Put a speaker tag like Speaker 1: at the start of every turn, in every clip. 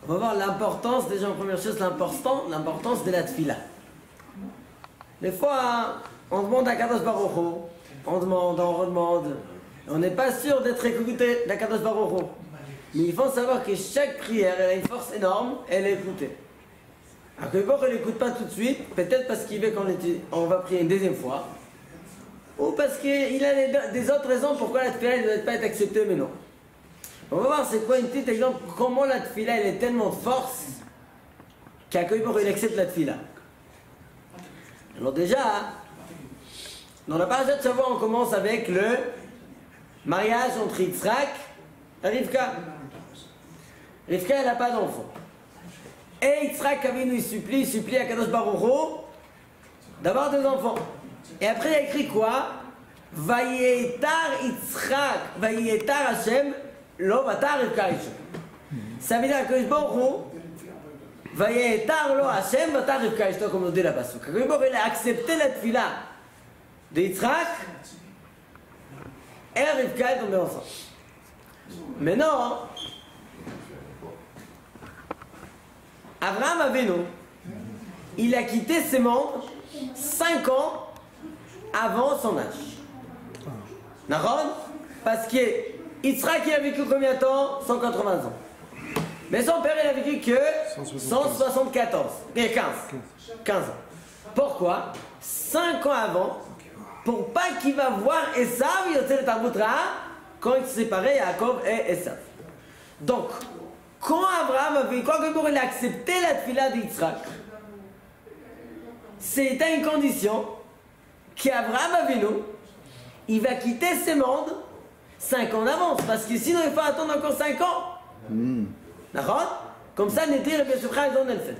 Speaker 1: On va voir l'importance, déjà en première chose, l'importance de la tfila. Des fois, on demande à Kadosh Baruch Hu, on redemande, on n'est pas sûr d'être écouté d'Akadosh Baruch Hu. Mais il faut savoir que chaque prière, elle a une force énorme, elle est écoutée. Alors que bon, elle n'écoute pas tout de suite, peut-être parce qu'il veut qu'on va prier une deuxième fois, ou parce qu'il a des autres raisons pourquoi la tfila ne doit pas être acceptée, mais non. On va voir c'est quoi un petit exemple, comment la tfila elle est tellement de force qu'Akadosh il accepte la tfila. Alors déjà, dans la parasha de Shavua, on commence avec le mariage entre Yitzhak et Rivka. Rivka, elle n'a pas d'enfant. Et Yitzhak Avinu, il supplie à Kadosh Baruch Hu d'avoir des enfants. Et après, il a écrit quoi? Vayetar Yitzhak, Vayetar Hashem, lo vatar Rivka Rishon. Ça veut dire que Kadosh Baruch Hu, Vayetar lo Hashem, vatar Rivka Rishon, comme on dit là-bas. Kadosh Baruch Hu, il a accepté la tefila de Yitzhak et Rivka est tombée ensemble. Maintenant, Abraham Avinu, il a quitté ses membres 5 ans avant son âge. Naron? Parce que Yitzhak il a vécu combien de temps? 180 ans. Mais son père il a vécu que 174. Et 15 ans. Pourquoi? 5 ans avant, pour pas qu'il va voir Esav, il était le Talmud Ra, quand il se séparait, Yaakov et Esav. Donc, quand Abraham a vu, quand il a accepté la tefila d'Yitzhak, c'était une condition qu'Abraham Avinu, il va quitter ce monde 5 ans d'avance, parce que sinon il faut attendre encore 5 ans. D'accord? Comme ça, Nedir et Besukha, ils ont le fait.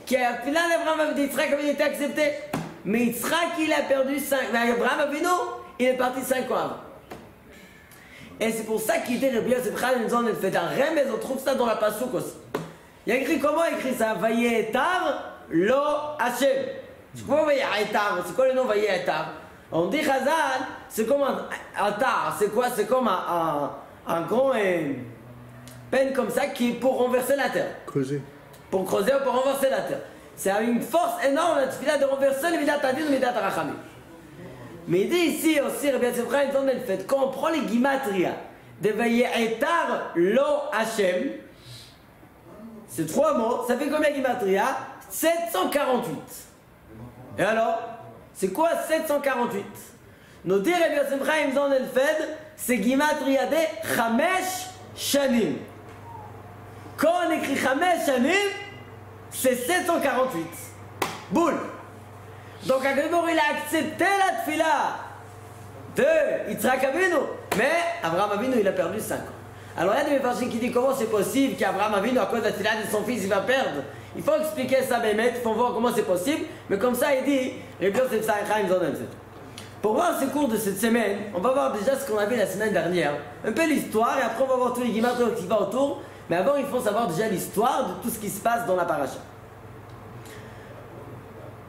Speaker 1: Que la tefila d'Abraham d'Yitzhak avait été acceptée. Mais Yitzhak, il a perdu 5. Mais Abraham Avinu, il est parti 5 ans avant. Et c'est pour ça qu'il dit Rabbi Yosef Chaim, ils ont fait un remez, on trouve ça dans la Passouk aussi. Il a écrit comment il écrit ça? Vayetar lo Hashem. C'est quoi Vayetar? C'est quoi le nom Vayetar? On dit Chazal, c'est comme un tar. C'est quoi? C'est comme un grand peine comme ça qui est pour renverser la terre.
Speaker 2: Creuser.
Speaker 1: Pour creuser ou pour renverser la terre. C'est une force énorme la tefila de renverser le Midat Adin et le Midat Arachamim. Mais il dit ici aussi, Rabbi Yosef Chaim, ils ont le fait, quand on prend les gimatria de Vayetar lo Hashem, c'est 3 mots, ça fait combien gimatria? 748. Et alors, c'est quoi 748? Nous dit Rabbi Yosef Chaim, ils ont le fait, c'est gimatria de Chamesh Shanim. Quand on écrit Chamesh Shanim, c'est 748. Boule. Donc Akadosh il a accepté la tefila de Yitzhak Avinu, mais Abraham Avinu il a perdu 5 ans. Alors il y a des personnes qui disent comment c'est possible qu'Abraham Avinu à cause de la tefila de son fils il va perdre. Il faut expliquer ça Bémet, il faut voir comment c'est possible, mais comme ça il dit, pour voir ce cours de cette semaine, on va voir déjà ce qu'on a vu la semaine dernière, un peu l'histoire et après on va voir tous les guillemets qui vont autour. Mais avant, il faut savoir déjà l'histoire de tout ce qui se passe dans la paracha.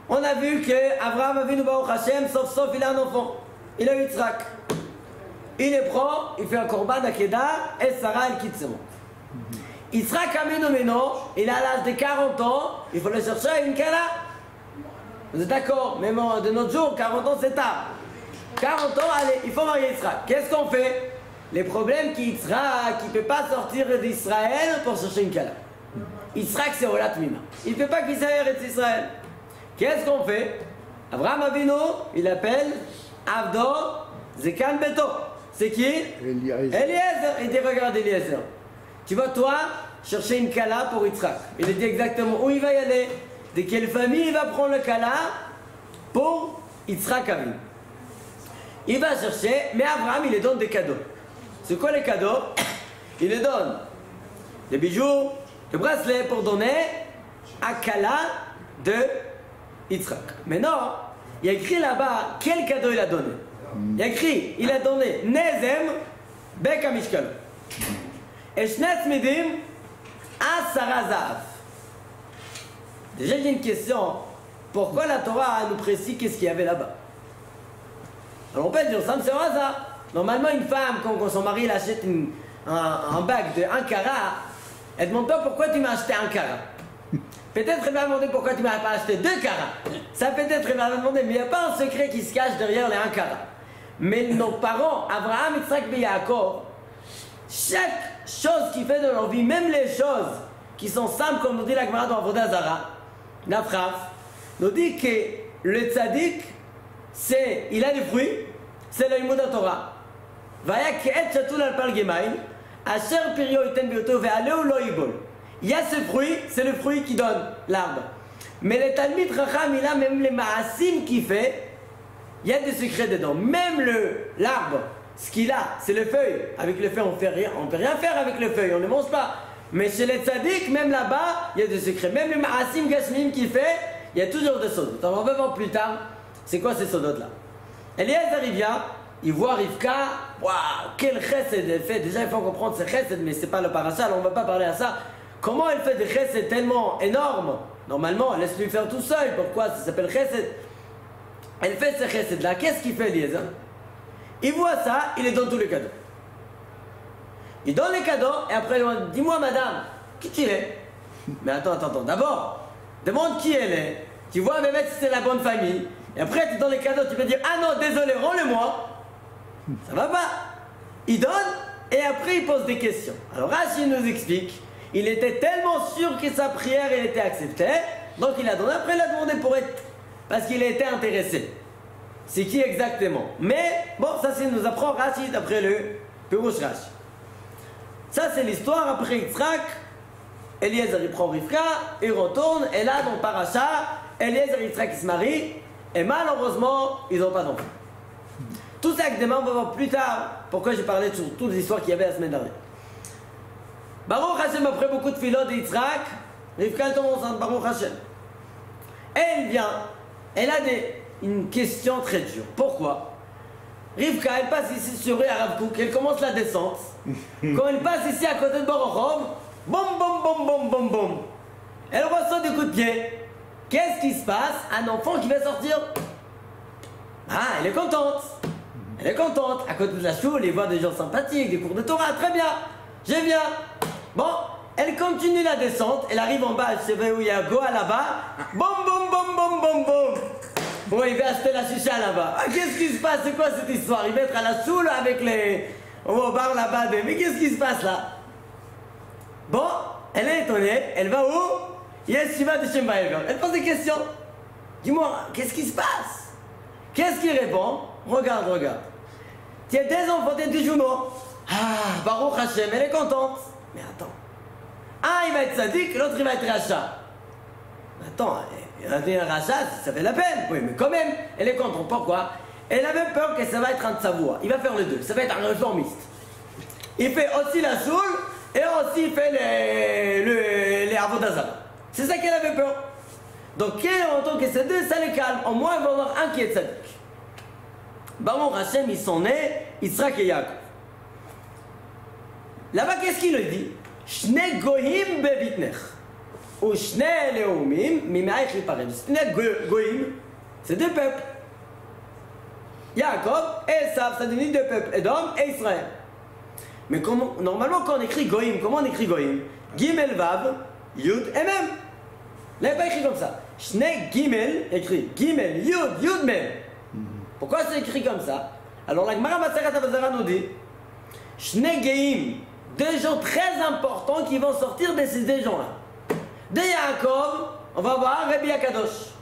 Speaker 1: On a vu que Abraham Avinu Baruch Hashem, sauf il a un enfant. Il a Yitzhak. Il le prend, il fait un korban d'Akedah et Sarah elle quitte ce monde. Yitzhak Avinu maintenant, il a l'âge de 40 ans, il faut le chercher à une kala. Vous êtes d'accord? Même de notre jour, 40 ans c'est tard. 40 ans, allez, il faut marier Yitzhak. Qu'est-ce qu'on fait? Les problèmes qu'Yitzhak, il ne peut pas sortir d'Israël pour chercher une kala. Yitzhak, c'est Olat Mima. Il ne peut pas qu'il s'arrête d'Israël. Qu'est-ce qu'on fait? Abraham Avinu, il appelle Avdo Zekan Beto. C'est qui? Eliezer. Il dit, regarde Eliezer. Tu vas toi chercher une kala pour Yitzhak. Il a dit exactement où il va y aller, de quelle famille il va prendre le kala pour Yitzhak Avinu. Il va chercher, mais Abraham, il lui donne des cadeaux. C'est quoi les cadeaux? Il lui donne des bijoux, des bracelets pour donner à Kala de Yitzhak. Maintenant, il y a écrit là-bas quel cadeau il a donné. Il y a écrit, il a donné Nezem Beka Mishkalo. Et Shnet Midim à Sarazav. Déjà, j'ai une question. Pourquoi la Torah nous précise qu'est-ce qu'il y avait là-bas? Alors on peut dire, ça c'est un hasard. Normalement, une femme, quand son mari achète un bague de 1 carat, Elle demande-toi pourquoi tu m'as acheté un carat. Peut-être elle va demander pourquoi tu m'as pas acheté 2 carats. Ça peut-être elle va demander, mais il n'y a pas un secret qui se cache derrière les 1 carat. Mais nos parents, Abraham, Yitzhak et Yaakov, chaque chose qu'ils font dans leur vie, même les choses qui sont simples, comme nous dit la Gemara dans Avodah Zara, la phrase, nous dit que le tzaddik, il a des fruits, c'est le Limud Torah. Vaya ke'et shatul al pal gemaim, asher pirio iten bioto ve'aleu lo yibol. Il y a ce fruit, c'est le fruit qui donne l'arbre. Mais le Talmid Chacham, il a même les maasim qu'il fait, il y a des secrets dedans. Même l'arbre, ce qu'il a, c'est le feuille. Avec le feuille, on ne peut rien faire avec le feuille, on ne mange pas. Mais chez les tzaddik, même là-bas, il y a des secrets. Même les maasim gashmim qu'il fait, il y a toujours des sodotes. On va voir plus tard, c'est quoi ces sodotes-là. Eliezer, il vient, il voit Rivka, waouh, quel chesed elle fait. Déjà, il faut comprendre c'est chesed, mais c'est pas le parasha, alors on ne va pas parler à ça. Comment elle fait des chesed tellement énormes? Normalement, elle laisse lui faire tout seul. Pourquoi ça s'appelle chesed? Elle fait ces chesed-là. Qu'est-ce qu'il fait, Eliezer? Il voit ça, il les donne tous les cadeaux. Il donne les cadeaux, et après, il demande, dis-moi, madame, qui tu es? Mais attends. D'abord, demande qui elle est. Tu vois, même si c'est la bonne famille. Et après, tu donnes les cadeaux, tu peux dire, ah non, désolé, rends-le-moi. Ça va pas. Il donne, et après, il pose des questions. Alors, Rashi nous explique, il était tellement sûr que sa prière, elle était acceptée, donc il a donné. Après, il a demandé pour être, parce qu'il a été intéressé. C'est qui exactement? Mais, bon, ça, c'est nous apprend Rashi d'après le Pirush Rashi. Ça, c'est l'histoire après Yitzhak. Eliezer, il prend Rivka, il retourne, et là, dans le Parasha, Eliezer et Yitzhak, ils se marient, et malheureusement, ils n'ont pas d'enfant. Tout ça, avec des mains, on va voir plus tard pourquoi j'ai parlé de toutes les histoires qu'il y avait la semaine dernière. Baruch Hashem, après beaucoup de philo de Yitzhak, Rivka, elle tombe enceinte, Baruch Hashem. Elle vient, elle a une question très dure. Pourquoi? Rivka, elle passe ici sur rue Arav Kook, elle commence la descente. Quand elle passe ici à côté de Borochov, boum. Elle reçoit des coups de pied. Qu'est-ce qui se passe? Un enfant qui va sortir. Ah, elle est contente. À côté de la choule, elle voit des gens sympathiques, des cours de Torah, très bien. Je viens. Bon, elle continue la descente, elle arrive en bas, je sais où il y a Goa là-bas. Boum. Bon, il va acheter la chicha là-bas. Ah, qu'est-ce qui se passe? C'est quoi cette histoire? Il va être à la choule avec les... au bar là-bas. Mais qu'est-ce qui se passe là? Bon, elle est étonnée, elle va où? Yeshiva de Shembaïver. Elle pose des questions. Dis-moi, qu'est-ce qui se passe? Qu'est-ce qu'il répond? Regarde. Tu as des enfants, t'es des jumeaux. Ah, Baruch Hashem, elle est contente. Mais attends. Un, il va être sadique, l'autre, il va être rachat. Attends, il va devenir rachat, ça fait la peine. Oui, mais quand même, elle est contente. Pourquoi? Elle avait peur que ça va être un tsavoua. Il va faire les deux. Ça va être un réformiste. Il fait aussi la soule et aussi il fait les Avodah Zara. C'est ça qu'elle avait peur. Donc, en tant que ces deux, ça les calme. Au moins, il va y avoir un qui est sadique. Baruch Hashem, ils sont nés, Yitzhak et Yaakov. Là-bas, qu'est-ce qu'il lui dit? Shne goyim bevitnech. Ou shne leumim, mimaich liparem. Shne goyim, c'est deux peuples. Yaakov et Esav, ça définit deux peuples, Edom et Israël. Mais normalement, quand on écrit goyim, comment on écrit goyim? Gimel vav, yud et mem. Là, il n'est pas écrit comme ça. Shne gimel, écrit gimel, yud mem. Pourquoi c'est écrit comme ça? Alors la Gemara Masechet Avodah Zara nous dit Shne geim, deux gens très importants qui vont sortir de ces deux gens-là. De Yaakov, on va voir Rabbi Akadosh.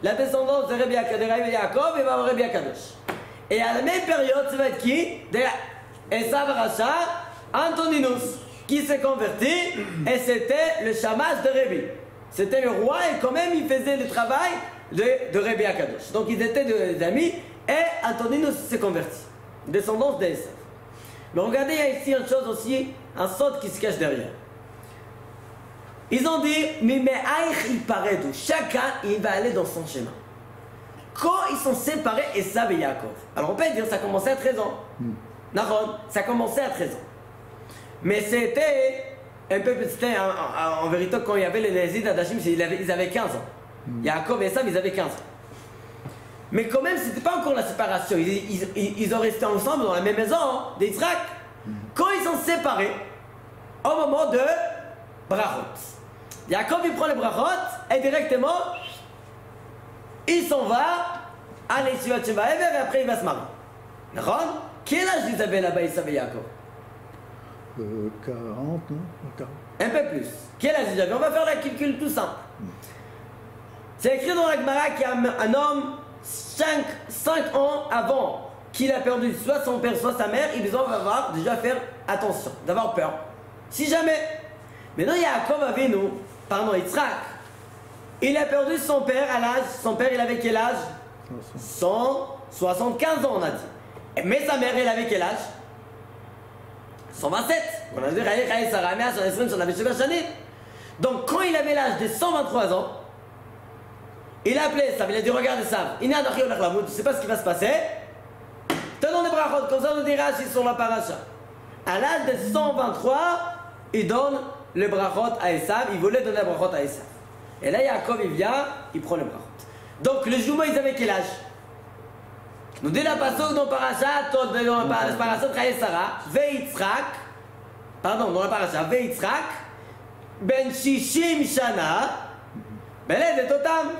Speaker 1: La descendance de Rabbi Yaakov, il va avoir Rabbi Akadosh. Et à la même période, ça va être qui? De Esav Racha, Antoninus, qui s'est converti, et c'était le shamash de Rabbi. C'était le roi, et quand même, il faisait le travail de Rabbi Akadosh. Donc ils étaient des amis, et Antoninus s'est converti. Descendance d'Esav. Mais regardez, il y a ici une chose aussi, un sot qui se cache derrière. Ils ont dit, mais il paraît d'où chacun il va aller dans son chemin. Quand ils sont séparés, Esav et Yaakov. Alors on peut dire ça commençait à 13 ans. Nahon, ça commençait à 13 ans. Mais c'était un peu, c'était en vérité quand il y avait les Nézid Adashim, ils avaient 15 ans. Yaakov et Esav, ils avaient 15 ans. Mais quand même, c'était pas encore la séparation. Ils ont resté ensemble dans la même maison d'Yitzhak. Quand ils sont séparés, au moment de brachot. Yaakov il prend les brachot et directement il s'en va à l'Yeshivat Sheva Ever et après il va se marier. D'accord? Quel âge ils avaient là-bas, Esav et Yaakov?
Speaker 2: 40, non? 40.
Speaker 1: Un peu plus. Quel âge ils avaient? On va faire la calcul tout simple. C'est écrit dans la Gemara qu'il y a un homme 5 ans avant qu'il a perdu soit son père soit sa mère, il doit avoir déjà faire attention, d'avoir peur. Si jamais. Maintenant Yaakov Avinu, Yitzhak, il a perdu son père à l'âge, son père il avait quel âge? 175 ans on a dit. Mais sa mère elle avait quel âge? 127. On a dit donc quand il avait l'âge de 123 ans, il a appelé Esav, il a dit regarde Esav, tu ne sais pas ce qui va se passer. Te donne des brachot, comme ça on nous dira s'ils sont la paracha. À l'âge de 123, il donne le brachot à Esav, il voulait donner le brachot à Esav. Et là Yaakov il vient, il prend le brachot. Donc les jumeaux ils avaient quel âge? Nous dit la pasuk dans paracha, dans la paracha de Sarah, Veitzrak, pardon, dans la paracha, Veitzrak, ben Shishim Shana, ben là de Totam,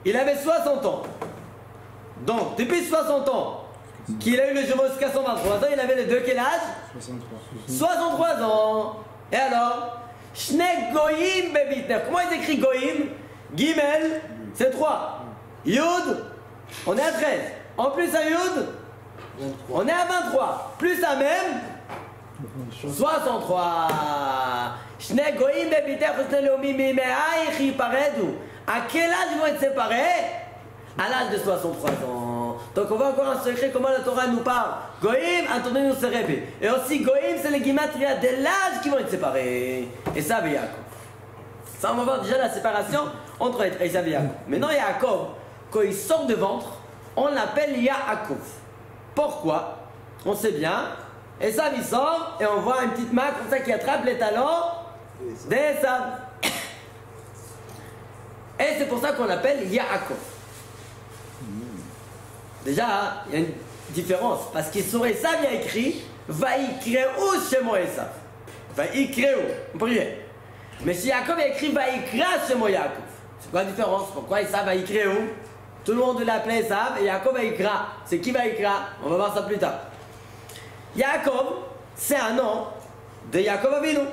Speaker 1: il avait 60 ans. Donc depuis 60 ans, qu'il a eu le jumeau jusqu'à 123 ans, il avait les deux quel âge? 63 ans. Et alors, Shnek Goyim Bebitner. Comment il écrit Goyim? Gimel, c'est 3. Yud, on est à 13. En plus à Yud, on est à 23. Plus à même, 63. Shnek Goyim Bebitner, à quel âge ils vont être séparés? À l'âge de 63 ans. Donc on va encore un secret comment la Torah nous parle. Goïm, Antonin nous Serebi. Et aussi Goïm, c'est les gimatria de l'âge qui vont être séparés. Et ça, c'est Yaakov. Ça, on va voir déjà la séparation entre Esav et Yaakov. Maintenant, Yaakov, quand il sort de ventre, on l'appelle Yaakov. Pourquoi? On sait bien. Esav, il sort et on voit une petite main comme ça qui attrape les talons d'Esav. Et c'est pour ça qu'on l'appelle Yaakov. Déjà, il y a une différence, parce qu'il sur Esav, il y a écrit Vaïkreu Shemo Esav. Vaïkreu, on peut dire. Mais si Yaakov a écrit Vaïkra Shemo Yaakov, c'est quoi la différence? Pourquoi Esav Vaïkreu? Tout le monde l'appelait Esav et Yaakov Vaïkra. C'est qui Vaïkra? On va voir ça plus tard. Yaakov, c'est un nom de Yaakov Avinu.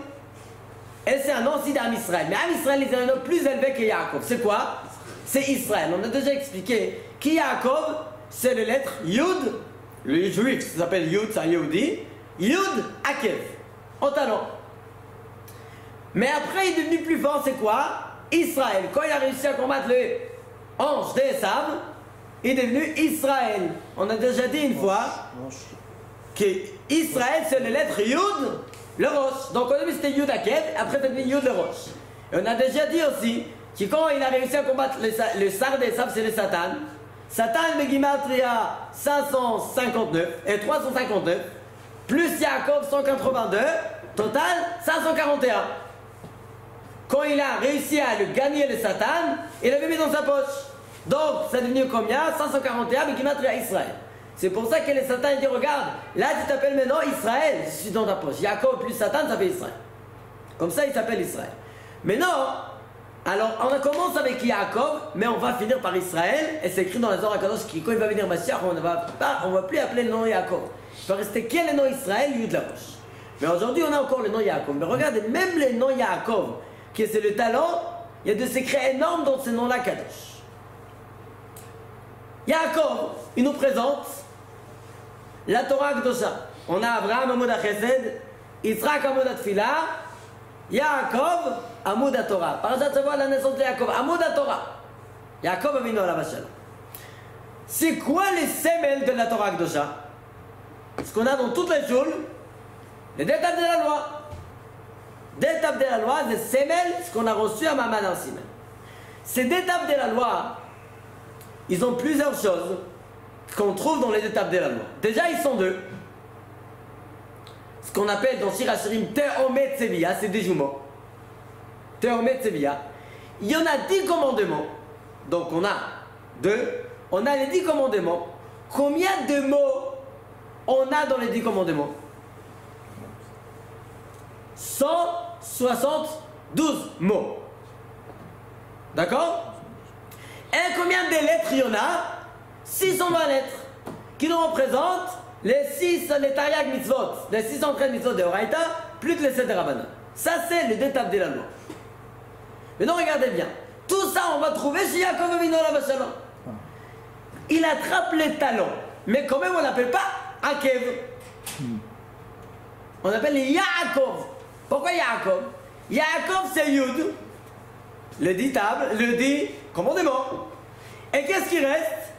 Speaker 1: Et c'est un nom aussi d'Am Israël. Mais Am Israël est un nom plus élevé que Yaakov. C'est quoi? C'est Israël. On a déjà expliqué qui Yaakov, c'est les lettres Yud, le juif s'appelle Yud, c'est un Yehudi, Yud Akev, en talon. Mais après il est devenu plus fort, c'est quoi? Israël. Quand il a réussi à combattre le ange d'Esav, il est devenu Israël. On a déjà dit une fois que Israël c'est les lettres Yud, le roche. Donc au début c'était Yud Akev, après c'est devenu Yud le roche. Et on a déjà dit aussi que quand il a réussi à combattre le sar d'Esav, c'est le Satan. Satan Begimatria 559 et 359, plus Yaakov 182, total 541. Quand il a réussi à le gagner le Satan, il l'avait mis dans sa poche. Donc, c'est devenu combien? 541 Begimatria Israël. C'est pour ça que le Satan dit regarde, là tu t'appelles maintenant Israël, je suis dans ta poche. Yaakov plus Satan, ça fait Israël. Comme ça, il s'appelle Israël. Mais non! Alors, on commence avec Yaakov, mais on va finir par Israël, et c'est écrit dans la Zohar HaKadosh que quand il va venir Mashiach, on ne va plus appeler le nom Yaakov. Il va rester quel est le nom Israël, Yud la roche. Mais aujourd'hui, on a encore le nom Yaakov. Mais regardez, même le nom Yaakov, qui c'est le talent, il y a des secrets énormes dans ce nom-là, Kadosh. Yaakov, il nous présente la Torah Kedosha. On a Abraham, Amoud HaChesed, Yitzhak, Amoud HaTfilah, Yaakov, Amoud HaTorah. Parashat Shavua, la naissance de Yaakov. Amoud HaTorah. Yaakov Avinu Alav Shalom. C'est quoi les semelles de la Torah Kedosha? Ce qu'on a dans toutes les shuls, les détails de la loi. Détails de la loi, les semelles, ce qu'on a reçu à Mamad en Simen. Ces détails de la loi, ils ont plusieurs choses qu'on trouve dans les étapes de la loi. Déjà, ils sont deux. Ce qu'on appelle dans Shir Hashirim Tehomet Sevilla, c'est des jumeaux. Tehomet Sevilla. Il y en a 10 commandements. Donc on a on a les 10 commandements. Combien de mots on a dans les 10 commandements? 172 mots. D'accord? Et combien de lettres il y en a? 620 lettres, qui nous représentent les Taryag mitzvot, les 613 mitzvot de Horaïta, plus que les 7 de Rabbanan. Ça, c'est les deux tables de la loi. Maintenant, regardez bien. Tout ça, on va trouver chez Yaakov Avinu alav shalom. Il attrape les talons, mais quand même, on l'appelle pas Akev. On appelle les Yaakov. Pourquoi Yaakov? Yaakov, c'est Yud, le dit table, le dit commandement. Et qu'est-ce qui reste?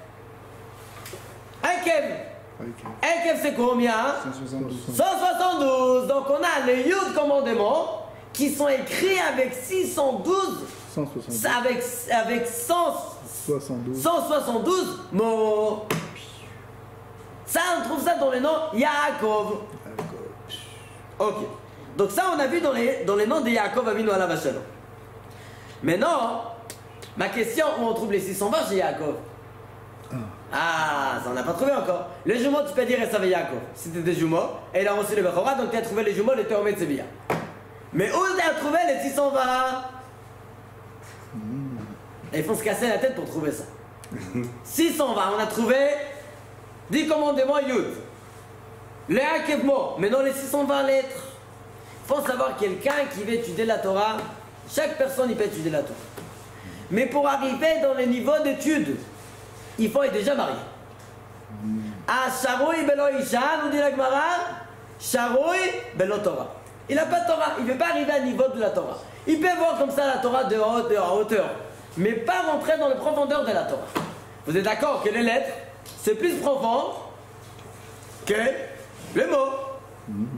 Speaker 1: Akev. Akev, c'est combien? 172. Donc on a les Yud commandements qui sont écrits avec 612,
Speaker 2: 172.
Speaker 1: avec 172 mots. Ça, on trouve ça dans les noms Yaakov. Ok. Donc ça, on a vu dans les noms de Yaakov Avinu alav shalom. Maintenant, ma question, où on trouve les 620 chez Yaakov? Ah, ça on n'a pas trouvé encore. Les jumeaux, tu peux dire Esav et Yaakov. C'était des jumeaux, et il a reçu le Bechora, donc tu as trouvé les jumeaux, les Théomé de Sévilla. Mais où tu as trouvé les 620? Et il faut se casser la tête pour trouver ça. 620, on a trouvé 10 commandements Yud. Les Akev mots, mais dans les 620 lettres. Il faut savoir quelqu'un qui veut étudier la Torah, chaque personne il peut étudier la Torah. Mais pour arriver dans les niveaux d'études, il faut être déjà marié. Ah, Sharoui Belo Isha, nous dit la Gemara, Sharoui Belo Torah. Il n'a pas de Torah, il ne veut pas arriver à niveau de la Torah. Il peut voir comme ça la Torah de hauteur, mais pas rentrer dans les profondeurs de la Torah. Vous êtes d'accord que les lettres, c'est plus profond que les mots.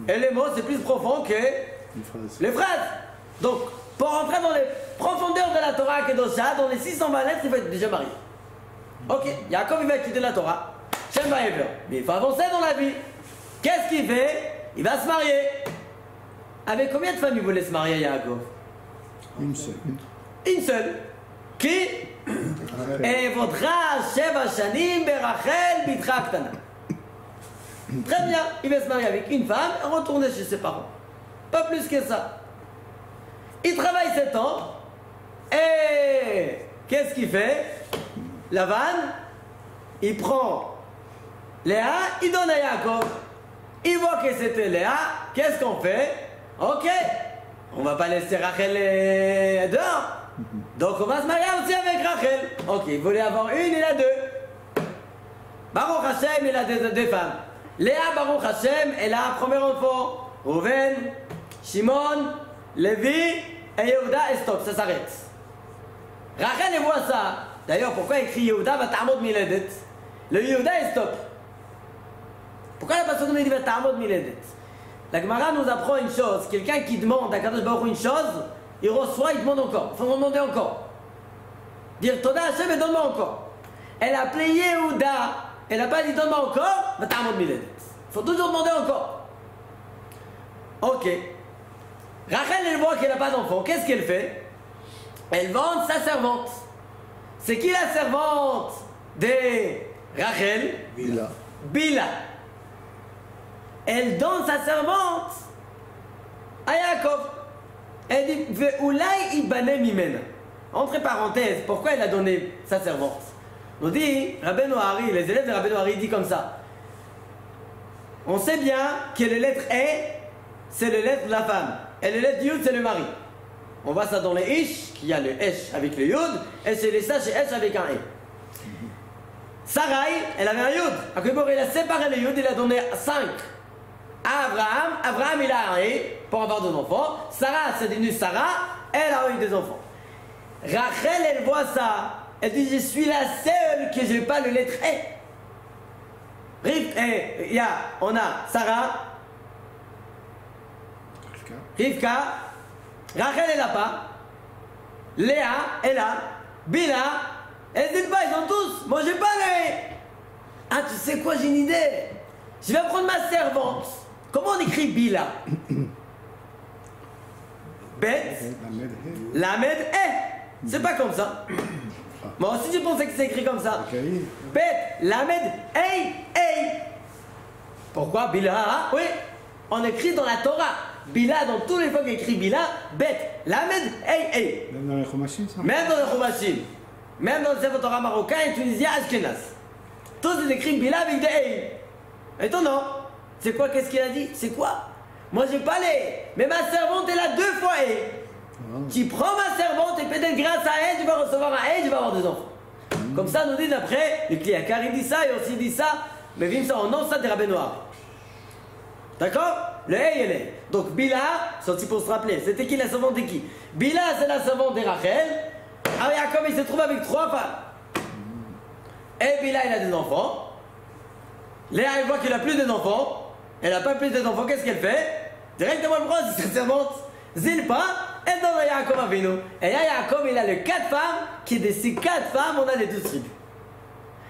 Speaker 1: Et les mots, c'est plus profond que les phrases. Donc, pour rentrer dans les profondeurs de la Torah Kedosha, dans les 620 lettres, il faut être déjà marié. Ok, Yaakov il va étudier la Torah, Shem Vaever, mais il faut avancer dans la vie. Qu'est-ce qu'il fait? Il va se marier. Avec combien de femmes il voulait se marier, Yaakov?
Speaker 2: Une seule.
Speaker 1: Une seule. Qui? Et Vodra Sheva Shanim Berachel Bitra Ktana. Très bien, il va se marier avec une femme et retourner chez ses parents. Pas plus que ça. Il travaille 7 ans et qu'est-ce qu'il fait? Lavan, il prend Léa, il donne à Yaakov. Il voit que c'était Léa, qu'est-ce qu'on fait? Ok, on va pas laisser Rachel dehors. Donc on va se marier aussi avec Rachel. Ok, il voulait avoir une, il a 2. Baruch Hashem, il a deux femmes. Léa, Baruch Hashem, elle a un premier enfant. Rouven, Shimon, Lévi et Yehuda, et stop, ça s'arrête. Rachel, elle voit ça. D'ailleurs, pourquoi il écrit Yehuda va ta'amod miledet? Le Yehuda est stop. Pourquoi la personne dit va ta'amod miledet? La Gemara nous apprend une chose. Quelqu'un qui demande à Kadosh Baruch Hu une chose, il reçoit, il demande encore. Il faut demander encore. Dire Toda Hashem et donne-moi encore. Elle a appelé Yehuda. Elle n'a pas dit donne-moi encore, va ta'amod miledet. Il faut toujours demander encore. Ok. Rachel, elle voit qu'elle n'a pas d'enfant. Qu'est-ce qu'elle fait? Elle vend sa servante. C'est qui la servante de Rachel?
Speaker 2: Bila.
Speaker 1: Bila. Elle donne sa servante à Yaakov. Elle dit Ve'ulai ibane mimena. Entre parenthèses, pourquoi elle a donné sa servante? On dit, Rabbeinu Hari, les élèves de Rabbeinu Hari disent comme ça. On sait bien que les lettres E, c'est les lettres de la femme. Et les lettres Yud, c'est le mari. On voit ça dans les Ish, qui a le Esh avec le Yud, et c'est les Sash et Esh avec un E. Sarai, elle avait un Yud. Akibor, il a séparé le Yud, il a donné 5 à Abraham. Abraham, il a un E pour avoir des enfants. Sarah, c'est devenu Sarah, elle a eu des enfants. Rachel, elle voit ça. Elle dit, je suis la seule que je n'ai pas le lettre E. On a Sarah, Rivka, Rachel, elle n'a pas. Léa, elle a. Bila, elle dit pas, ils ont tous. Moi, j'ai pas le E. Ah, tu sais quoi, j'ai une idée. Je vais prendre ma servante. Comment on écrit Bila? Bet, Lamed, E. C'est pas comme ça. Moi aussi, je pensais que c'est écrit comme ça. Bet, Lamed, E. Pourquoi Bila? Oui, on écrit dans la Torah. Bila, dans tous les fois qu'il écrit Bila, Bet, Lamed, Hey.
Speaker 2: Même dans les Chomashim, ça?
Speaker 1: Même dans le Chumashim, même dans le Sefer Torah marocain et tunisien Ashkenaz. Tous ils écrivent Bila avec des Hey. Étonnant. C'est quoi, qu'est-ce qu'il a dit? C'est quoi? Moi j'ai pas les. Mais ma servante elle a 2 fois Hey. Tu prends ma servante et peut-être grâce à elle, tu vas recevoir un Hey, tu vas avoir des enfants. Comme ça, nous dit après, le Kliakar il dit ça et aussi dit ça, mais vim ça en nom, ça des rabbins noirs. D'accord? Le Hey elle est. Donc Bila, sorti pour se rappeler, c'était qui la servante de qui? Bila c'est la servante de Rachel. Alors Yaakov il se trouve avec 3 femmes. Et Bila il a des enfants. Léa elle voit qu'il a plus d'enfants. Elle n'a pas plus d'enfants, qu'est-ce qu'elle fait? Directement elle prend sa servante Zilpa. Et dans Yaakov Avinu. Et là Yaakov il a les 4 femmes, qui de ces 4 femmes on a les 12 tribus.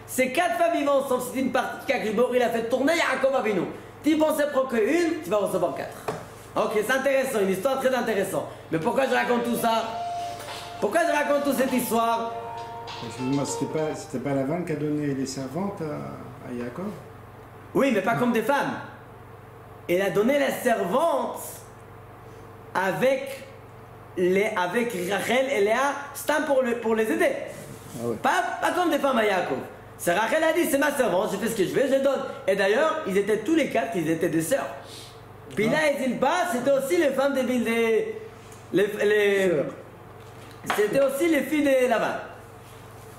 Speaker 1: Ces 4 femmes vivent ensemble, c'est une partie qu'Agribor il a fait tourner Yaakov Avinu. Tu pensais prendre que une, tu vas recevoir 4. Ok, c'est intéressant, une histoire très intéressante. Mais pourquoi je raconte tout ça? Pourquoi je raconte toute cette histoire?
Speaker 2: Excuse-moi, c'était pas Lavan qui a donné les servantes à Yaakov?
Speaker 1: Oui, mais pas comme des femmes. Il a donné la servante avec Rachel et Léa, c'est pour les aider.
Speaker 2: Ah ouais.
Speaker 1: Pas comme des femmes à Yaakov. C'est Rachel a dit, c'est ma servante, je fais ce que je veux, je donne. Et d'ailleurs, ils étaient tous les 4, ils étaient des sœurs. Bila et Zilpa, c'était aussi les femmes c'était aussi les filles de Lavan.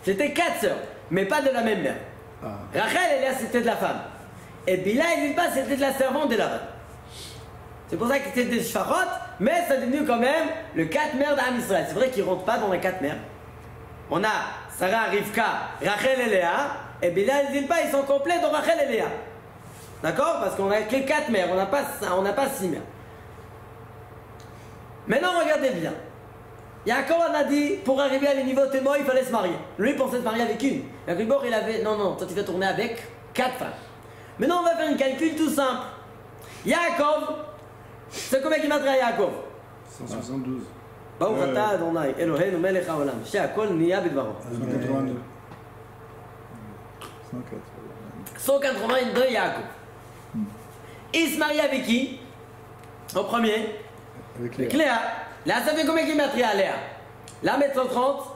Speaker 1: C'était 4 sœurs, mais pas de la même mère.
Speaker 2: Ah.
Speaker 1: Rachel et Léa, c'était de la femme. Et Bila et Zilpa, c'était de la servante de Lavan. C'est pour ça que c'était des shfarot, mais c'est devenu quand même le 4 mères d'Am Israël. C'est vrai qu'ils ne rentrent pas dans les 4 mères. On a Sarah, Rivka, Rachel et Léa, et Bila et Zilpa, ils sont complets dans Rachel et Léa. D'accord? Parce qu'on n'a que 4 mères, on n'a pas 6 mères. Maintenant, regardez bien. Yaakov en a dit, pour arriver à le niveau témoin, il fallait se marier. Lui, il pensait se marier avec une. Yaakov, il avait, non, toi tu vas tourner avec 4 femmes. Maintenant, on va faire un calcul tout simple. Yaakov, c'est combien qu'il m'a à Yaakov?
Speaker 2: 172.
Speaker 1: Baruch atah Adonai, Eloheinu melech haolam, she'akol niya bidvaro.
Speaker 2: 182.
Speaker 1: 182 Yaakov. Il se marie avec qui? En premier?
Speaker 2: Avec
Speaker 1: Avec
Speaker 2: Léa.
Speaker 1: Léa. Là, ça fait combien qu'il m'a à Léa? Là, met 130,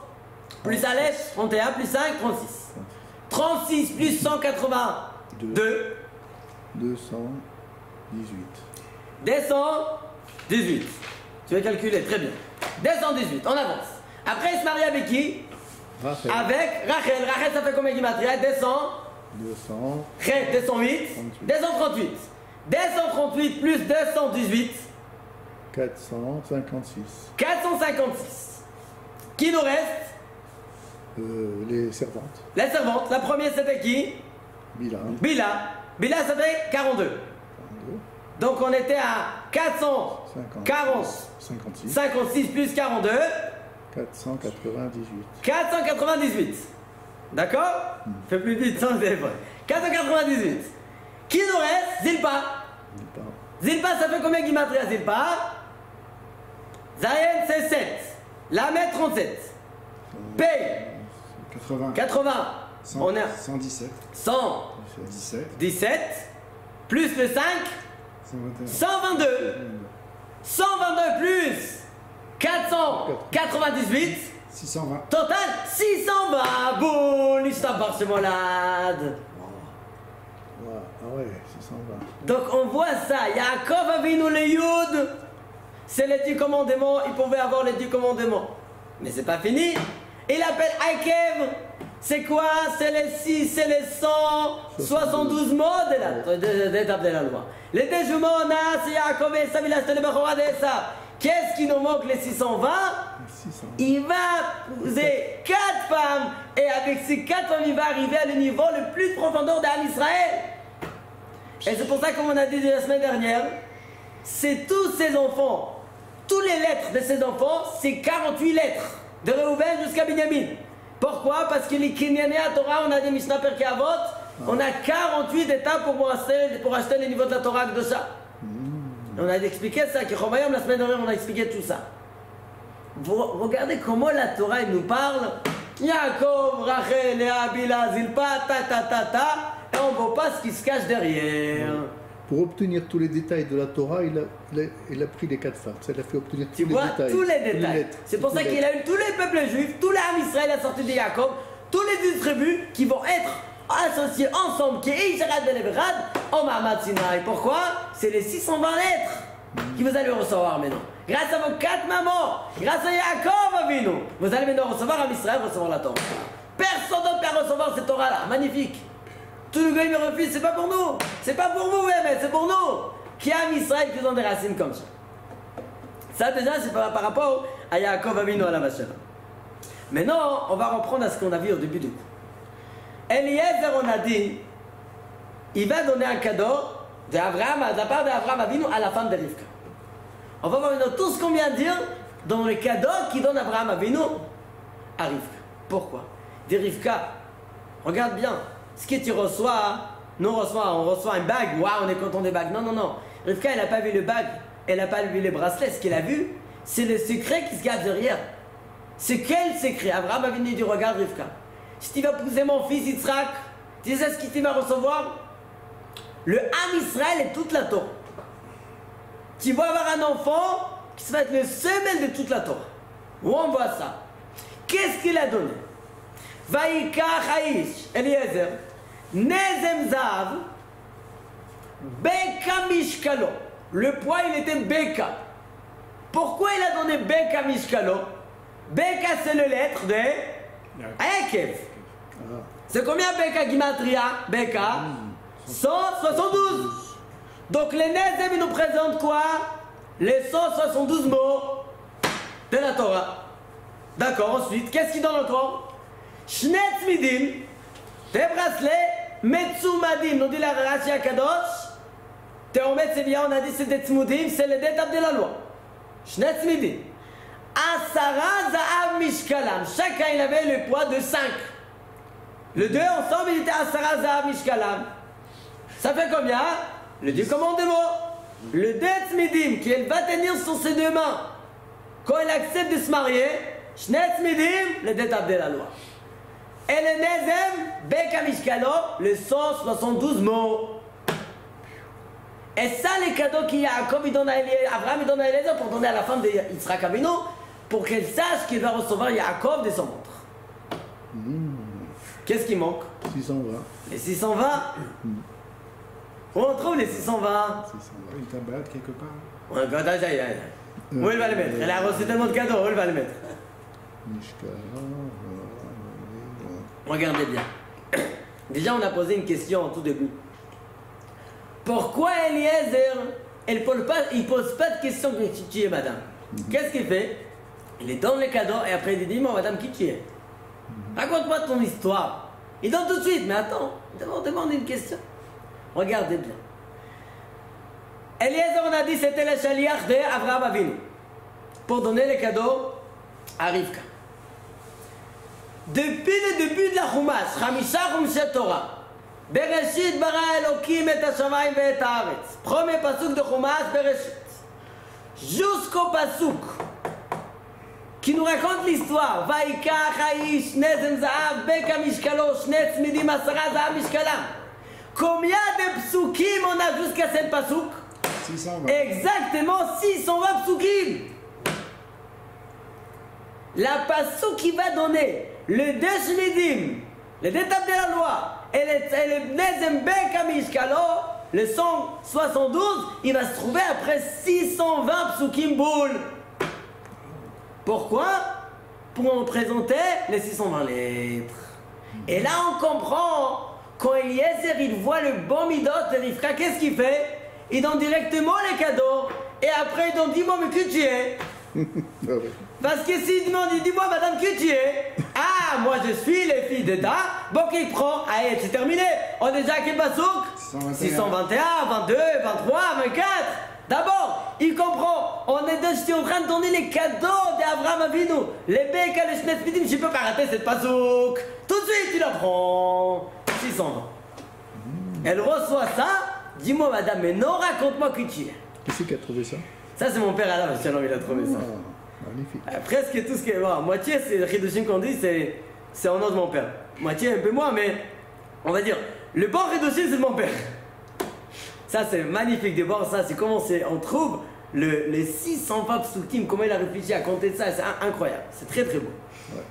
Speaker 1: plus Aleph, 31, plus 5, 36. 36 plus 182,
Speaker 2: 218.
Speaker 1: 218. Tu vas calculer, très bien. 218, on avance. Après, il se marie avec qui?
Speaker 2: Rachel.
Speaker 1: Avec Rachel. Rachel, ça fait combien qu'il m'a 200.
Speaker 2: 200.
Speaker 1: 208. 238. 238 plus 218.
Speaker 2: 456.
Speaker 1: 456. Qui nous reste?
Speaker 2: Les servantes.
Speaker 1: La servante. La première, c'était qui?
Speaker 2: Bila.
Speaker 1: Bila. Bila, ça fait 42.
Speaker 2: 42.
Speaker 1: Donc, on était à 440.
Speaker 2: 56.
Speaker 1: 56 plus 42.
Speaker 2: 498.
Speaker 1: 498. D'accord? Fais plus vite sans le téléphone. 498. Qui nous reste? Zilpa. Zilpa, ça fait combien qui à Zilpa? Zayen, c'est 7. Lamed, 37. Pay,
Speaker 2: 80.
Speaker 1: 80. On est à
Speaker 2: 117.
Speaker 1: 117.
Speaker 2: 17.
Speaker 1: Plus le 5.
Speaker 2: 121.
Speaker 1: 122. 122 plus 498.
Speaker 2: 620.
Speaker 1: Total 620. Boum, l'histoire par ce malade.
Speaker 2: Ah ouais, 620.
Speaker 1: Donc on voit ça. Yaakov Avinu le Yud. C'est les 10 commandements. Il pouvait avoir les 10 commandements. Mais c'est pas fini. Il appelle Akev. C'est quoi? C'est les 6, c'est les 172 mots d'étape de la loi. Les déjouements, on a, c'est Yaakov et Esav, il a acheté le Bechorah d'Esav. Qu'est-ce qui nous manque, les 620?
Speaker 2: 600.
Speaker 1: Il va épouser 4 femmes. Et avec ces 4 femmes, il va arriver à le niveau le plus profondeur d'Am Israël. Et c'est pour ça, comme on a dit la semaine dernière, c'est tous ces enfants, tous les lettres de ces enfants, c'est 48 lettres, de Reuven jusqu'à Binyamin. Pourquoi? Parce que les Kinyané à Torah, on a des Mishnah Perkei Avot, on a 48 étapes pour acheter le niveau de la Torah Kedosha. On a expliqué ça, que Chomayom, la semaine dernière, on a expliqué tout ça. Vous regardez comment la Torah elle nous parle. Yaakov, Rachel, Léa, Bila, Zilpa, ta, et on ne voit pas ce qui se cache derrière.
Speaker 3: Pour obtenir tous les détails de la Torah, il a pris les 4 phares. Ça l'a fait obtenir tous les détails.
Speaker 1: Tous les détails. C'est pour ça qu'il a eu tous les peuples juifs, tous les Ham Israël à sortie de Jacob, tous les 10 tribus qui vont être associés ensemble, qui est Israël de l'Everad, en Mahamad Sinaï. Pourquoi? C'est les 620 lettres que vous allez recevoir maintenant. Grâce à vos 4 mamans, grâce à Jacob Avinu, vous allez maintenant recevoir Ham Israël, recevoir la Torah. Personne d'autre peut recevoir cette Torah-là. Magnifique. Tout le gars il me refuse, c'est pas pour nous. C'est pas pour vous, mais c'est pour nous. Qui a Israël qui ont des racines comme ça. Ça déjà, c'est par rapport à Yaakov Avinu à la vache. Maintenant, on va reprendre à ce qu'on a vu au début du coup. Eliezer, on a dit, il va donner un cadeau de la part d'Abraham Avinu à la femme de Rivka. On va voir maintenant tout ce qu'on vient de dire dans les cadeaux qui donne Abraham Avinu à Rivka. Pourquoi? Dit Rivka, regarde bien. Ce que tu reçois, nous on reçoit une bague, waouh, on est content des bagues. Non, non, non. Rivka, elle n'a pas vu le bague, elle n'a pas vu les bracelets. Ce qu'elle a vu, c'est le secret qui se cache derrière. C'est quel secret? Abraham a venu dire, regarde Rivka, si tu vas épouser mon fils Yitzhak, tu sais ce que tu vas recevoir? Le Ham Israël et toute la Torah. Tu vas avoir un enfant qui va être le semelle de toute la Torah. Où on voit ça? Qu'est-ce qu'il a donné? Vaïkach Haïsh, Eliezer, Nezem Zav, Beka Mishkalo. Le poids, il était Beka. Pourquoi il a donné Beka Mishkalo? Beka, c'est le lettre de Akev. C'est combien Beka Gimatria? Beka 172. Donc les Nezem, ils nous présentent quoi? Les 172 mots de la Torah. D'accord, ensuite, qu'est-ce qu'il donne encore? Shnetz midim, des bracelets, metzumadim, nous dit la Rashi Akadosh, Théomet c'est bien, on a dit c'est des tzmudim, c'est les détails de la loi. Shnetz midim. Asara za'av mishkalam, chacun il avait le poids de 5. Le 2 ensemble il était Asara za'av mishkalam. Ça fait combien? Le 10 commandements. Le Detz midim, qu'il va tenir sur ses 2 mains, quand il accepte de se marier, Shnetz midim, les détails de la loi. Et le Nezem, Beka Mishkalo, le 172 mots. Et ça, les cadeaux qu'il y a, comme il donne à Abraham, il donne à Eliezer pour donner à la femme de Yitzhak Avinu, pour qu'elle sache qu'il va recevoir Yaakov de son ventre. Qu'est-ce qui manque?
Speaker 3: 620.
Speaker 1: Les 620. Où on trouve les 620?
Speaker 2: 620. Une tablette quelque part.
Speaker 1: Ouais, où il va le mettre? Elle a reçu tellement de cadeaux, où il va le mettre? Regardez bien. Déjà, on a posé une question en tout début. Pourquoi Eliezer, il pose pas de question qui tu es, madame? Qu'est-ce qu'il fait? Il lui donne les cadeaux et après il dit, moi, madame, qui tu es? Raconte-moi ton histoire. Il donne tout de suite, mais attends, on demande une question. Regardez bien. Eliezer, on a dit, c'était le shaliach d'Abraham Avinu pour donner les cadeaux à Rivka. Depuis le début de la Chumash, Chamisha Chumshe Torah, Bereshit bara Elokim et Hashamayim et Haaretz. Premier pasuk de Chumash, Bereshit. Jusqu'au pasuk qui nous raconte l'histoire. Vaïkach Haïsh, Nezem Zahav, Beka Mishkalo, Shnetz Midim Asara Zahav Mishkalam. Combien de psukim on a jusqu'à cette pasuk?
Speaker 2: 620.
Speaker 1: Exactement 620 psukim. La pasuk qui va donner le Deshmidim, les étapes de la loi, et le Nezem Beka Mishkalo, le 172, il va se trouver après 620 psukim boule. Pourquoi? Pour nous présenter les 620 lettres. Et là on comprend, quand Eliezer il voit le bon midot de Rivka, qu'est-ce qu'il fait? Il donne directement les cadeaux, et après il donne, dis-moi mais qui tu es? Parce que s'il demande, il dit, moi madame, qui tu es? Ah, moi je suis les filles d'État. Bon, qu'il prend, allez, c'est terminé. On est déjà à quel pasouk? 621, 22, 23, 24. D'abord, il comprend, on est déjà en train de donner les cadeaux d'Abraham Avinu. Les Beka, les Shnetz Midim, je ne peux pas rater cette pasouk. Tout de suite, il la prend. 620. Elle reçoit ça. Dis-moi madame, mais non, raconte-moi qui tu es.
Speaker 3: Qui c'est qui a trouvé ça?
Speaker 1: Ça, c'est mon père Alain, monsieur, il a trouvé ça.
Speaker 3: Magnifique.
Speaker 1: Presque tout ce qui est. Bon, moitié, c'est le Chidushim qu'on dit, c'est en nom de mon père. Moitié un peu moins, mais on va dire, le bon Chidushim, c'est de mon père. Ça, c'est magnifique de voir ça. C'est comment on trouve les 620 psukim, comment il a réfléchi à compter ça. C'est incroyable. C'est très très beau.
Speaker 3: Ouais.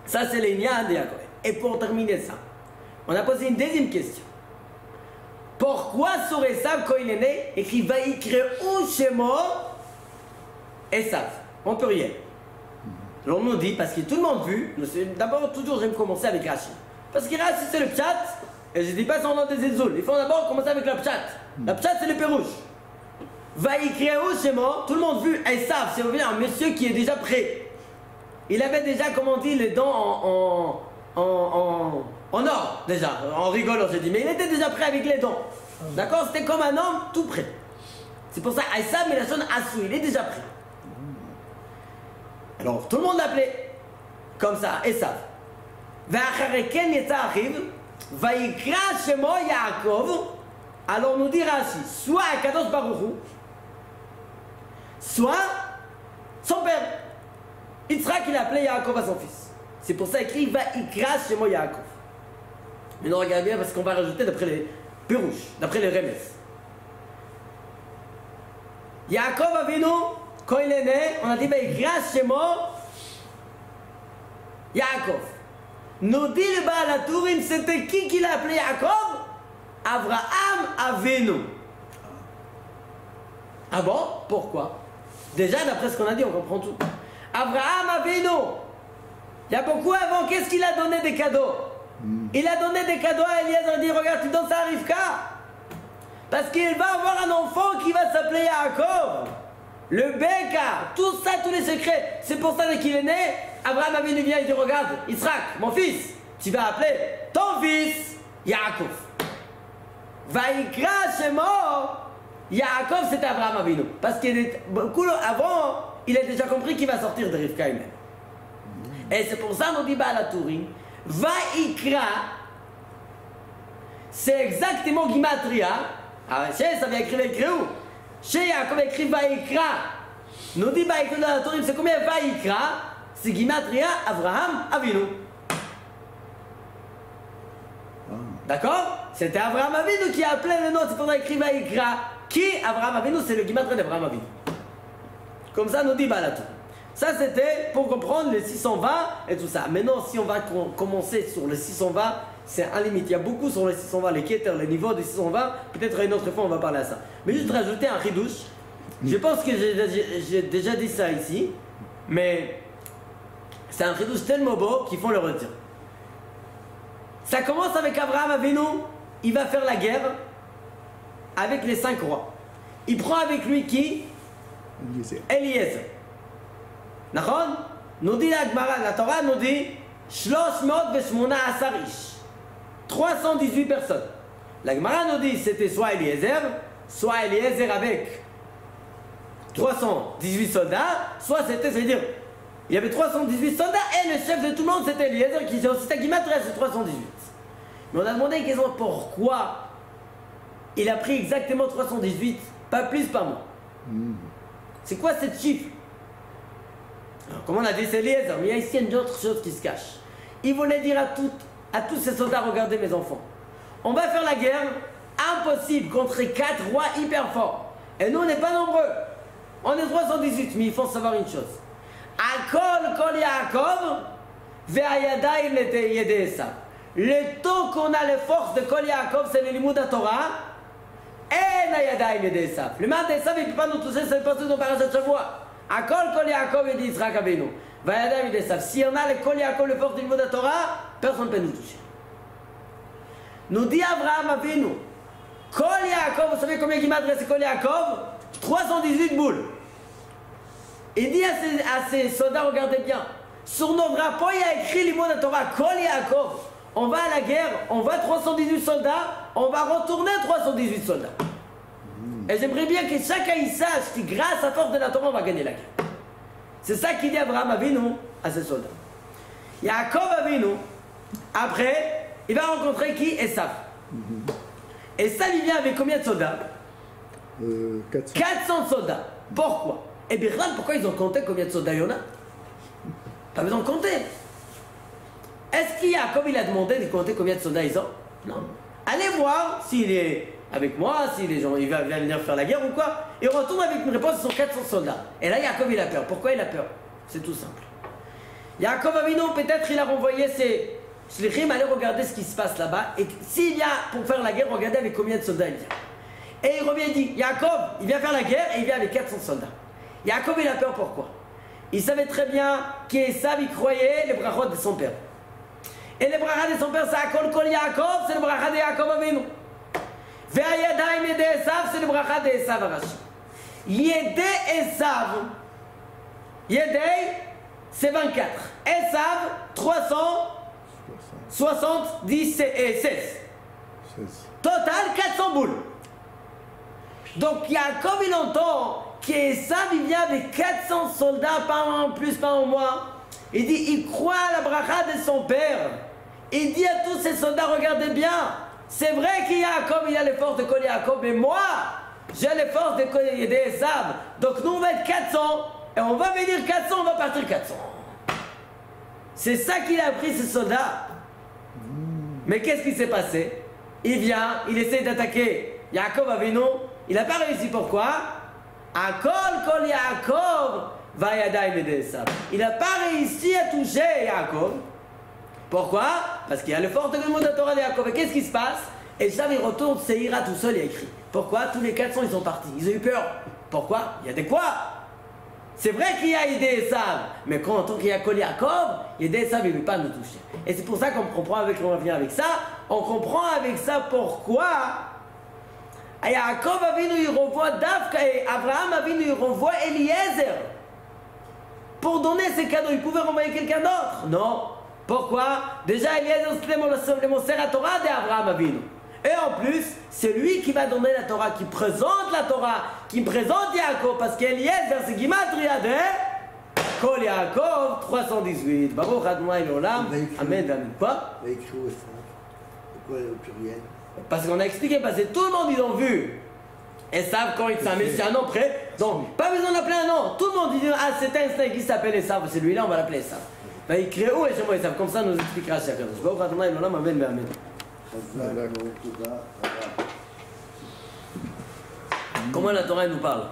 Speaker 1: Ça, c'est les Nyan de Yaakov. Et pour terminer ça, on a posé une deuxième question. Pourquoi sur Esav, quand il est né, écrit Vaïkre ou Shemo Esav, en pluriel? Alors on nous dit, parce que tout le monde vu, d'abord toujours j'aime commencer avec Rashi. Parce que Rashi c'est le pshat, et je ne dis pas son nom des Ezul. Il faut d'abord commencer avec la pshat. La pshat c'est le pérouche. Vaïkre ou Shemo, tout le monde vu Esav, c'est revenu un monsieur qui est déjà prêt. Il avait déjà, comme on dit, les dents en or, déjà, en rigolant, j'ai dit, mais il était déjà prêt avec les dents. D'accord? C'était comme un homme tout prêt. C'est pour ça, Esav, mais la sonne Assou, il est déjà prêt. Alors, tout le monde l'appelait comme ça, Esav. Ve'achareken yetza achiv, va'yikra shemo Yaakov. Alors, nous dit Rashi, soit Akadosh Baruch Hu, soit son père. Yitzhak, il a appelé Yaakov à son fils. C'est pour ça écrit va'yikra shemo Yaakov. Mais non, regardez bien parce qu'on va rajouter d'après les Pirouches, d'après les Remes. Yaakov Avinu, quand il est né, on a dit va'yikra shemo Yaakov. Nous dit le Baal HaTurim, c'était qui l'a appelé Yaakov? Avraham Avinu. Ah bon? Pourquoi? Déjà, d'après ce qu'on a dit, on comprend tout. Avraham Avinu. Il y a beaucoup avant, qu'est-ce qu'il a donné des cadeaux? Il a donné des cadeaux à Eliezer, il dit regarde, tu donnes ça à Rivka. Parce qu'il va avoir un enfant qui va s'appeler Yaakov. Le Beka, tout ça, tous les secrets. C'est pour ça qu'il est né. Abraham Avinu vient et dit regarde, Yitzhak, mon fils, tu vas appeler ton fils Yaakov. Vaïkra Shemo Yaakov, c'était Abraham Avinu. Parce qu'il est beaucoup avant, il a déjà compris qu'il va sortir de Rivka lui-même. Et c'est pour ça qu'on dit Baal HaTurim, Vaïkra, c'est exactement Gimatria. Ah, chez ça vient écrire les créous. Chez Yaakov écrit Vaïkra. Nous dit Vaïkra dans la Torah, c'est combien Vaïkra? C'est Gimatria Avraham Avinu. D'accord? C'était Avraham Avinu qui a appelé le nom, c'est pour ça écrit Vaïkra. Qui? Avraham Avinu, c'est le Gimatria d'Avraham Avinu. Comme ça nous dit Baal HaTurim. Ça c'était pour comprendre les 620 et tout ça. Maintenant, si on va commencer sur les 620, c'est un limite. Il y a beaucoup sur les 620, les keter, les niveaux des 620. Peut-être une autre fois on va parler à ça. Mais juste rajouter un ridouche. Je pense que j'ai déjà dit ça ici. Mais c'est un ridouche tellement beau qu'il faut le redire. Ça commence avec Abraham Avinu. Il va faire la guerre avec les 5 rois. Il prend avec lui qui? Eliezer. Nachon? Nous dit la Gemara, la Torah nous dit 318 ish. 318 personnes. La Gemara nous dit c'était soit Eliezer avec 318 soldats, soit c'était, c'est-à-dire, il y avait 318 soldats et le chef de tout le monde c'était Eliezer qui c'est aussi Gimatria, c'est 318. Mais on a demandé une question, pourquoi il a pris exactement 318, pas plus, pas moins. C'est quoi cette chiffre? Alors, comme on a dit, c'est Eliezer, mais il y a ici une autre chose qui se cache. Il voulait dire à tous ces soldats, regardez mes enfants, on va faire la guerre, impossible, contre 4 rois hyper forts. Et nous, on n'est pas nombreux. On est 318, mais il faut savoir une chose. Akol kol Yaakov, ve'ayadayim yedei Esav. Le temps qu'on a les forces de kol Yaakov, c'est le limoud Torah, et n'ayadayim yedei Esav. Le mal d'Esav, il ne peut pas nous toucher, c'est le passage dans Parashat Shavua. Akol kol Yaakov et Yitzhak Avinu. Ve'ayadayim yedei Esav. Si on a le kol Yaakov, le force du limoud Torah, personne ne peut nous toucher. Nous dit Abraham Avinu, kol Yaakov, vous savez combien il m'adresse kol Yaakov? 318 boules. Il dit à ses soldats, regardez bien, sur nos drapeaux, il y a écrit l'imon de Torah, Kol Yaakov. On va à la guerre, on va 318 soldats, on va retourner 318 soldats. Et j'aimerais bien que chacun y sache que grâce à force de la Torah, on va gagner la guerre. C'est ça qu'il dit Abraham Avinu à ses soldats. Yaakov Avinu, après, il va rencontrer qui? Esav. Esav, il vient avec combien de soldats? 400 soldats. Pourquoi? Et bien, pourquoi ils ont compté combien de soldats il y en a? Pas besoin de compter. Est-ce qu'il y a, comme il a demandé de compter combien de soldats ils ont? Non. Allez voir s'il est avec moi, si les gens, il va venir faire la guerre ou quoi. Et on retourne avec une réponse, ce sont 400 soldats. Et là, Yaakov, il a peur. Pourquoi il a peur? C'est tout simple. Yaakov Avinu, peut-être il a renvoyé ses shlichim, aller regarder ce qui se passe là-bas. Et s'il vient pour faire la guerre, regardez avec combien de soldats il vient. Et il revient et dit, Yaakov, il vient faire la guerre et il vient avec 400 soldats. Yaakov, il a peur pourquoi? Il savait très bien qu'Esav, il croyait les brachot de son père. Et les brachot de son père, c'est Akol Kol Yaakov, c'est le brachot de Yaakov Avinu. Ve'ayadaim yede Esav, c'est le brachot de Esav Arashi. Yede Esav, Yedei, c'est 24. Esav, 376. Total, 400 boules. Donc Yaakov, il entend qu'Esav, il vient avec 400 soldats, pas un en plus, pas en moins. Il dit, il croit à la bracha de son père. Il dit à tous ses soldats, regardez bien, c'est vrai qu'il y a Yaakov, il a les forces de Kol Yaakov, mais moi, j'ai les forces de Kol Esav. Donc nous, on va être 400, et on va venir 400, on va partir 400. C'est ça qu'il a appris, ces soldats. Mais qu'est-ce qui s'est passé? Il vient, il essaie d'attaquer Yaakov Avinu, il n'a pas réussi, pourquoi? Akol Kol Yaakov Vayadaim yede Esav. Il n'a pas réussi à toucher Yaakov. Pourquoi? Parce qu'il y a le fort de la Torah de Yaakov. Et qu'est-ce qui se passe? Esav, il retourne, Seira tout seul, il a écrit. Pourquoi? Tous les 400, ils sont partis. Ils ont eu peur. Pourquoi? Il y a des quoi? C'est vrai qu'il y a Yede Esav, mais quand on entend qu'il y a Kol Yaakov, Yede Esav, il ne veut pas nous toucher. Et c'est pour ça qu'on comprend avec, on va venir avec ça, on comprend avec ça pourquoi Yaakov Avinu, il renvoie Dafka, et Abraham Avinu, il renvoie Eliezer pour donner ses cadeaux. Il pouvait renvoyer quelqu'un d'autre? Non. Pourquoi? Déjà, Eliezer, c'était le Moser Torah d'Abraham Avinu. Et en plus, c'est lui qui va donner la Torah, qui présente la Torah, qui présente Yaakov, parce qu'Eliezer, c'est Gimatria de Kol Yaakov 318. Baruch Adonai Olam. Amen, amen. Quoi?
Speaker 4: Il a écrit où ça? Pourquoi au pluriel?
Speaker 1: Parce qu'on a expliqué, parce que tout le monde, ils ont vu. Esav, quand il s'amène, c'est un nom près. Donc, pas besoin d'appeler un nom. Tout le monde dit, ah, c'est un snake qui s'appelle Esav, c'est lui-là, on va l'appeler Esav. Ben, il crée où et chez moi Esav? Comme ça, nous expliquera chacun. Baruch Adonai Olam. Amen, amen. Comment la Torah nous parle?